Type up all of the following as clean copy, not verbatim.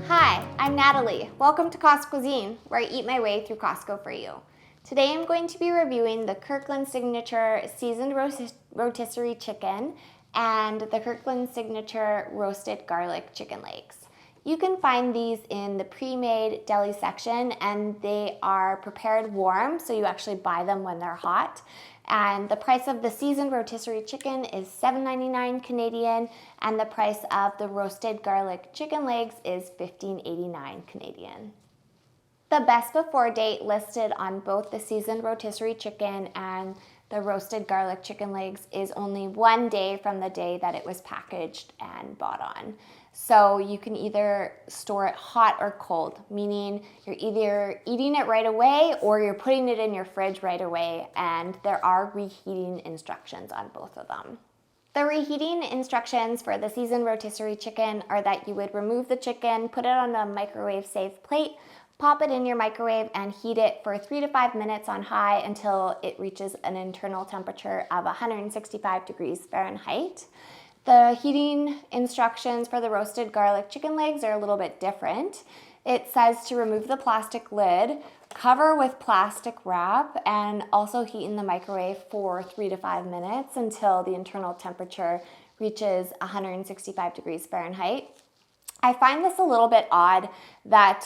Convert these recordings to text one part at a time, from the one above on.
Hi, I'm Natalie. Welcome to Costco Cuisine, where I eat my way through Costco for you. Today I'm going to be reviewing the Kirkland Signature Seasoned Rotisserie Chicken and the Kirkland Signature Roasted Garlic Chicken Legs. You can find these in the pre-made deli section, and they are prepared warm, so you actually buy them when they're hot. And the price of the seasoned rotisserie chicken is $7.99 Canadian, and the price of the roasted garlic chicken legs is $15.89 Canadian. The best before date listed on both the seasoned rotisserie chicken and the roasted garlic chicken legs is only 1 day from the day that it was packaged and bought on. So you can either store it hot or cold, meaning you're either eating it right away or you're putting it in your fridge right away, and there are reheating instructions on both of them. The reheating instructions for the seasoned rotisserie chicken are that you would remove the chicken, put it on a microwave-safe plate, pop it in your microwave and heat it for 3 to 5 minutes on high until it reaches an internal temperature of 165 degrees Fahrenheit. The heating instructions for the roasted garlic chicken legs are a little bit different. It says to remove the plastic lid, cover with plastic wrap, and also heat in the microwave for 3 to 5 minutes until the internal temperature reaches 165 degrees Fahrenheit. I find this a little bit odd that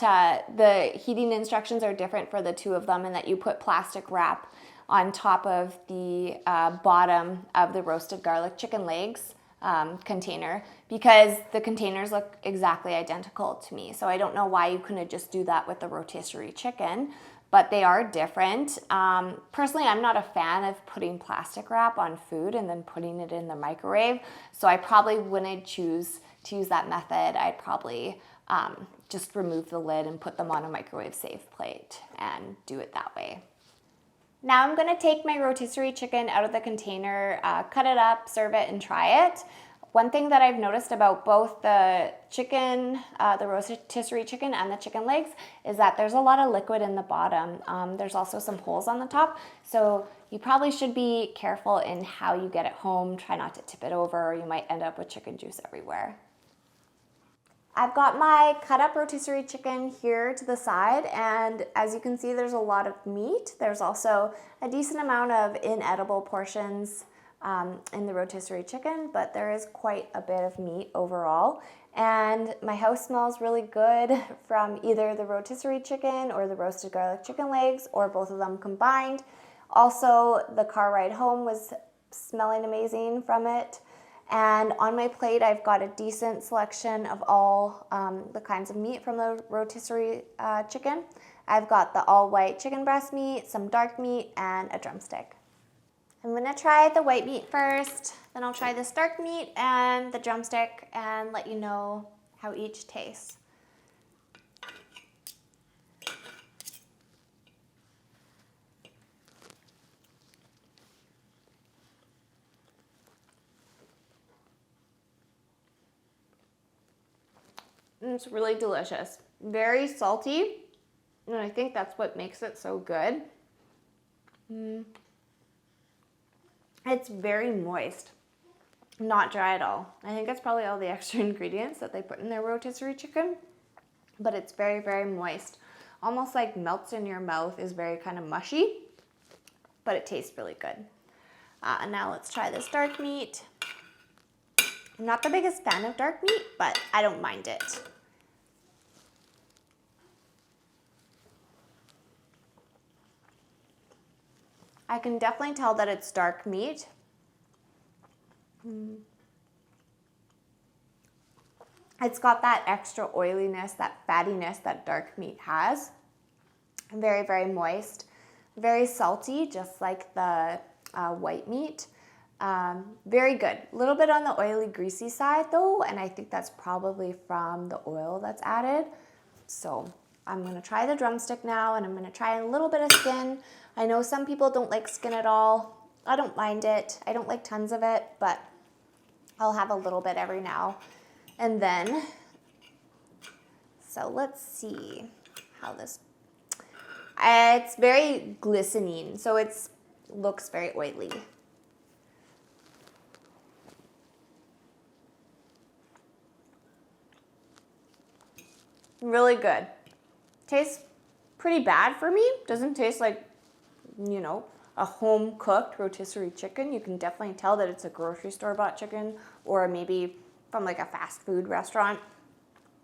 the heating instructions are different for the two of them, and that you put plastic wrap on top of the bottom of the roasted garlic chicken legs container, because the containers look exactly identical to me. So I don't know why you couldn't just do that with the rotisserie chicken, but they are different. Personally, I'm not a fan of putting plastic wrap on food and then putting it in the microwave, so I probably wouldn't choose to use that method. I'd probably just remove the lid and put them on a microwave safe plate and do it that way. Now I'm gonna take my rotisserie chicken out of the container, cut it up, serve it, and try it. One thing that I've noticed about both the chicken, the rotisserie chicken and the chicken legs, is that there's a lot of liquid in the bottom. There's also some holes on the top, so you probably should be careful in how you get it home. Try not to tip it over, or you might end up with chicken juice everywhere. I've got my cut up rotisserie chicken here to the side, and as you can see, there's a lot of meat. There's also a decent amount of inedible portions in the rotisserie chicken, but there is quite a bit of meat overall. And my house smells really good from either the rotisserie chicken or the roasted garlic chicken legs, or both of them combined. Also, the car ride home was smelling amazing from it. And on my plate, I've got a decent selection of all the kinds of meat from the rotisserie chicken. I've got the all-white chicken breast meat, some dark meat, and a drumstick. I'm gonna try the white meat first, then I'll try this dark meat and the drumstick and let you know how each tastes. It's really delicious. Very salty, and I think that's what makes it so good. It's very moist, not dry at all. I think it's probably all the extra ingredients that they put in their rotisserie chicken, but it's very, very moist. Almost like melts in your mouth, is very kind of mushy, but it tastes really good. Now let's try this dark meat. I'm not the biggest fan of dark meat, but I don't mind it. I can definitely tell that it's dark meat. It's got that extra oiliness, that fattiness that dark meat has. Very, very moist, very salty, just like the white meat. Very good. A little bit on the oily, greasy side though, and I think that's probably from the oil that's added. So I'm gonna try the drumstick now, and I'm gonna try a little bit of skin. I know some people don't like skin at all. I don't mind it. I don't like tons of it, but I'll have a little bit every now and then. So let's see how this, it's very glistening, so it looks very oily. Really good. Tastes pretty bad for me. Doesn't taste like, you know, a home cooked rotisserie chicken. You can definitely tell that it's a grocery store bought chicken or maybe from like a fast food restaurant,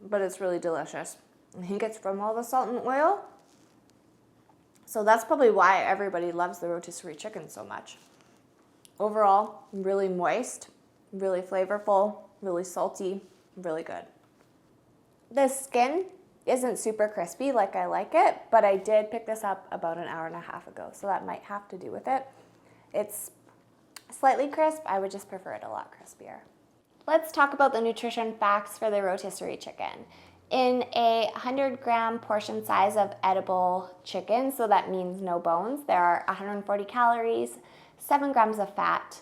but it's really delicious. I think it's from all the salt and oil. So that's probably why everybody loves the rotisserie chicken so much. Overall, really moist, really flavorful, really salty, really good. The skin isn't super crispy like I like it, but I did pick this up about an hour and a half ago, so that might have to do with it. It's slightly crisp. I would just prefer it a lot crispier. Let's talk about the nutrition facts for the rotisserie chicken. In a 100-gram portion size of edible chicken, so that means no bones, there are 140 calories, 7 grams of fat,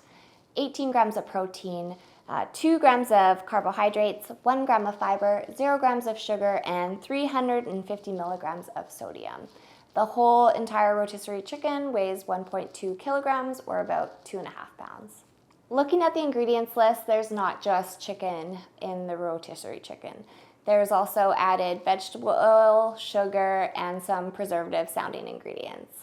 18 grams of protein, 2 grams of carbohydrates, 1 gram of fiber, 0 grams of sugar, and 350 milligrams of sodium. The whole entire rotisserie chicken weighs 1.2 kilograms or about 2.5 pounds. Looking at the ingredients list, there's not just chicken in the rotisserie chicken. There's also added vegetable oil, sugar, and some preservative sounding ingredients.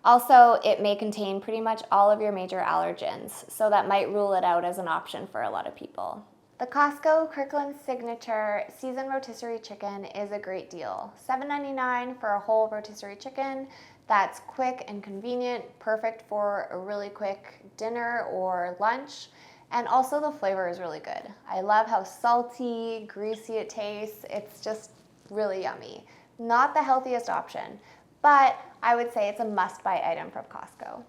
Also, it may contain pretty much all of your major allergens, so that might rule it out as an option for a lot of people. The Costco Kirkland Signature Seasoned Rotisserie Chicken is a great deal. $7.99 for a whole rotisserie chicken. That's quick and convenient, perfect for a really quick dinner or lunch. And also the flavor is really good. I love how salty, greasy it tastes. It's just really yummy. Not the healthiest option, but I would say it's a must-buy item from Costco.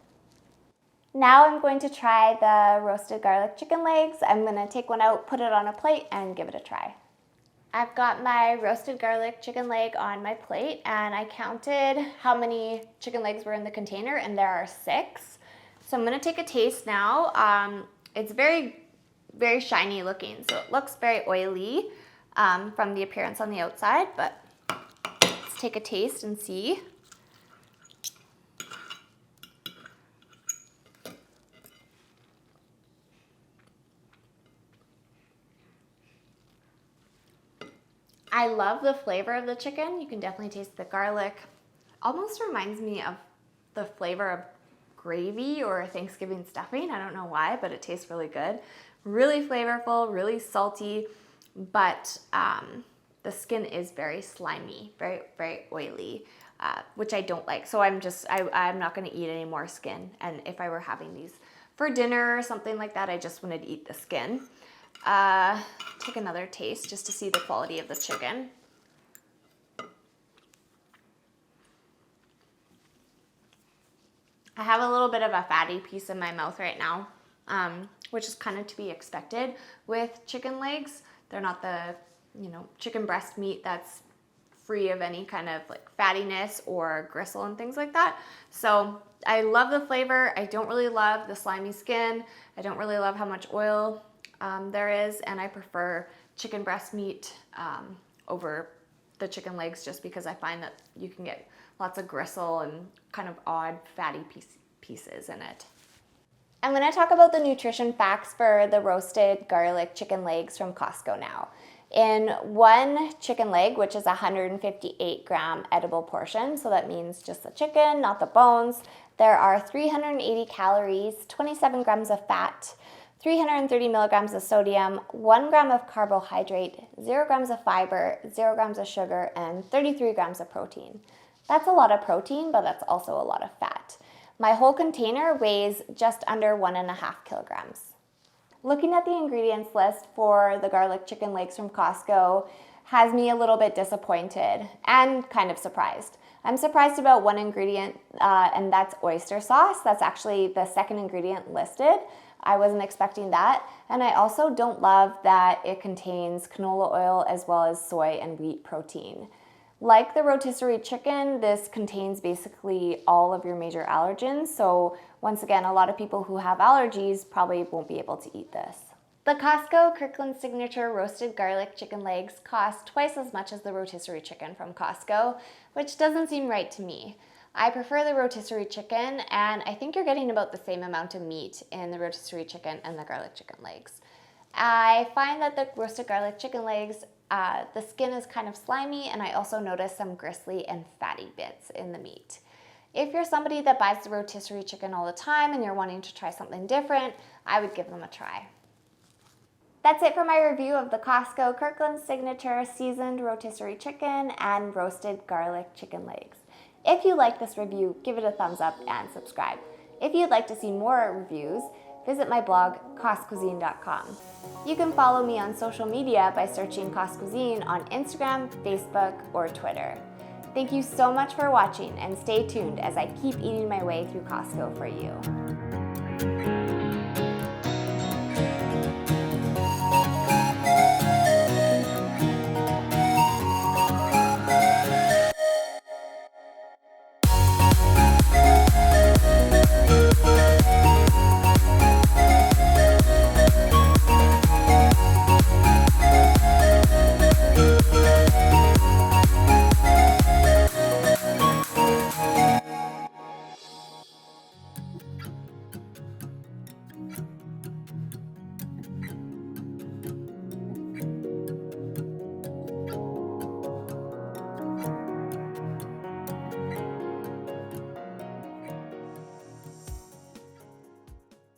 Now I'm going to try the roasted garlic chicken legs. I'm gonna take one out, put it on a plate, and give it a try. I've got my roasted garlic chicken leg on my plate, and I counted how many chicken legs were in the container, and there are 6. So I'm gonna take a taste now. It's very, very shiny looking, so it looks very oily from the appearance on the outside, but let's take a taste and see. I love the flavor of the chicken. You can definitely taste the garlic. Almost reminds me of the flavor of gravy or Thanksgiving stuffing. I don't know why, but it tastes really good. Really flavorful, really salty, but the skin is very slimy, very, very oily, which I don't like. So I'm not gonna eat any more skin. And if I were having these for dinner or something like that, I just wanted to eat the skin. Take another taste just to see the quality of the chicken. I have a little bit of a fatty piece in my mouth right now, which is kind of to be expected with chicken legs. They're not the, chicken breast meat that's free of any kind of like fattiness or gristle and things like that. So I love the flavor. I don't really love the slimy skin. I don't really love how much oil there is, and I prefer chicken breast meat over the chicken legs just because I find that you can get lots of gristle and kind of odd fatty pieces in it. I'm going to talk about the nutrition facts for the roasted garlic chicken legs from Costco now. In one chicken leg, which is a 158-gram edible portion, so that means just the chicken, not the bones, there are 380 calories, 27 grams of fat, 330 milligrams of sodium, 1 gram of carbohydrate, 0 grams of fiber, 0 grams of sugar, and 33 grams of protein. That's a lot of protein, but that's also a lot of fat. My whole container weighs just under 1.5 kilograms. Looking at the ingredients list for the garlic chicken legs from Costco has me a little bit disappointed and kind of surprised. I'm surprised about one ingredient, and that's oyster sauce. That's actually the second ingredient listed. I wasn't expecting that. And I also don't love that it contains canola oil as well as soy and wheat protein. Like the rotisserie chicken, this contains basically all of your major allergens. So once again, a lot of people who have allergies probably won't be able to eat this. The Costco Kirkland Signature roasted garlic chicken legs cost twice as much as the rotisserie chicken from Costco, which doesn't seem right to me. I prefer the rotisserie chicken, and I think you're getting about the same amount of meat in the rotisserie chicken and the garlic chicken legs. I find that the roasted garlic chicken legs, the skin is kind of slimy, and I also notice some gristly and fatty bits in the meat. If you're somebody that buys the rotisserie chicken all the time and you're wanting to try something different, I would give them a try. That's it for my review of the Costco Kirkland Signature seasoned rotisserie chicken and roasted garlic chicken legs. If you like this review, give it a thumbs up and subscribe. If you'd like to see more reviews, visit my blog, costcuisine.com. You can follow me on social media by searching Cost Cuisine on Instagram, Facebook, or Twitter. Thank you so much for watching, and stay tuned as I keep eating my way through Costco for you.